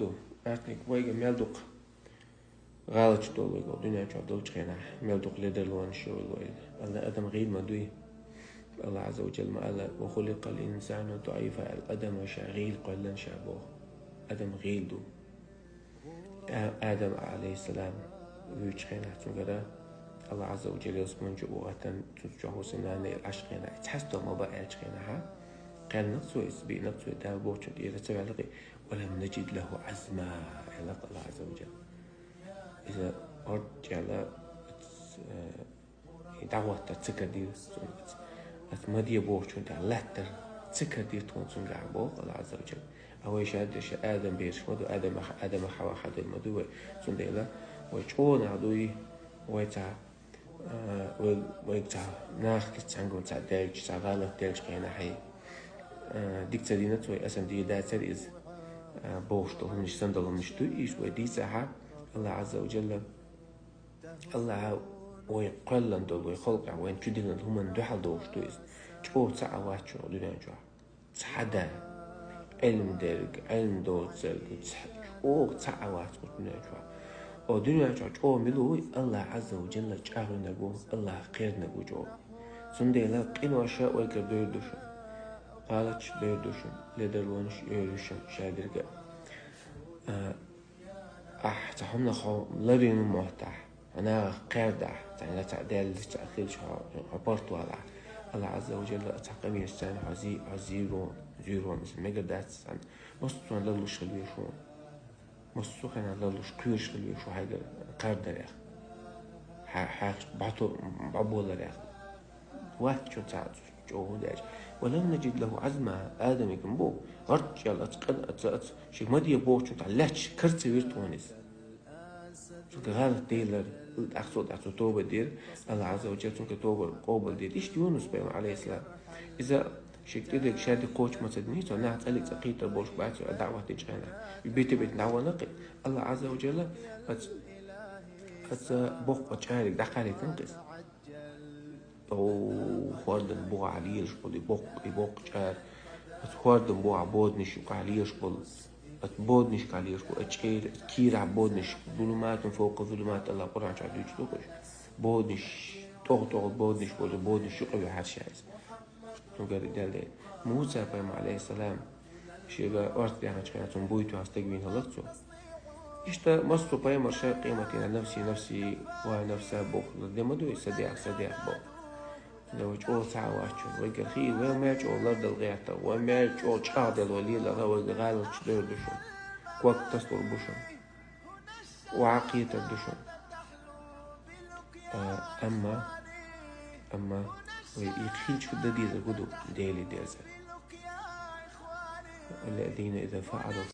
قدو أتنك ويجا ميلدق غالش دول ويجا الدنيا جو دول تخينا ميلدق لدر لوان شو ويجا الله أدم غير ما دوي الله عز وجل ما قال وخلق الإنسان ضعيفا الأدم شغيل قلن شابه أدم غيل دو آدم عليه السلام ويتخينا تنقرأ الله عز وجل يسمون جوغة تنجحو سناني العشقين تحسدو ما بقى عشقينها قال نقصو إسبي نقصو دا بوشن إذا تبع لقي ولم نجد له عزما إلا الله عز وجل إذا أرجع دعوة تسكدير مدي بوشن دا لاتر تسكدير تونسون قعبو الله عز وجل أول شهادش آدم بيش مدو آدم حوا حد المدو سنديلا ويجون عدوي ويتع ويجع ناخذ تانجو تاع دالج تاع غالط دالج كينا حي ديك تدينا توي أسم دي داتر إز بوشتو هم مش سندلو مش تو إيش ودي ساعة الله عز وجل الله ويقلن دول ويخلق وين تدينا هم ندحل دوشتو إز جو تاع واتشو دنيا جو تحدا علم درج علم دوت جو تاع واتشو دنيا جو او دنيا جو ملو الله عز وجل جاهو نجو الله خير نجو جو سندلا قينو أشياء ويكدو دوشو قالت بيردوشن لدرونش يروشن شادرجة تحمل خو لرين موتح أنا قاردة يعني تعدل تأخير شو عبرت ولا الله عز وجل تقمي السنة زيرو مثل مجدات عن مصطفى للوش خلوي شو مصطفى للوش كيرش خلوي شو حاجة قاردة يا حاج بعبول يا وقت شو تعرف جو داش ولم نجد له عزما آدم يكون بو رجال أتقن شيء ما دي بو شو تعلش كرت ويرتونس شو كهذا تيلر أقصد توبة دير الله عز وجل شو كتوبة قوبل دير إيش يونس بيوم عليه السلام إذا شيء كده شادي قوش ما تدني تو نعت عليك تقيت البوش بعد دعوة تجينا البيت دعوة نقي الله عز وجل بوق بتشارك دخلك تنقص أو خواردن بوع عليه شغل يبوق شار خواردن بوع بودنش عليه شغل بودنش عليه شغل أشير كير بودنش ظلمات فوق ظلمات الله قرآن شاد يجلوكش بودنش توغ بودنش بودنش شغل هالشيء نقدر دليل موسى عليه السلام شيء أرض يعني كانت بويتو هستجبين هلقتو إشتا مصر بيم رشا قيمتنا نفسي ونفسها بوخ لما دو صديق بوخ لو جو تعواشون ويقول خير وين ما جو لرد الغيطة وين ما جو شاد الولي لغا وغال تشدور دشون وقت تصدر بشون وعقيدة دشون أما ويخيل شو ديزة قدو ديلي ديزة الذين إذا فعلوا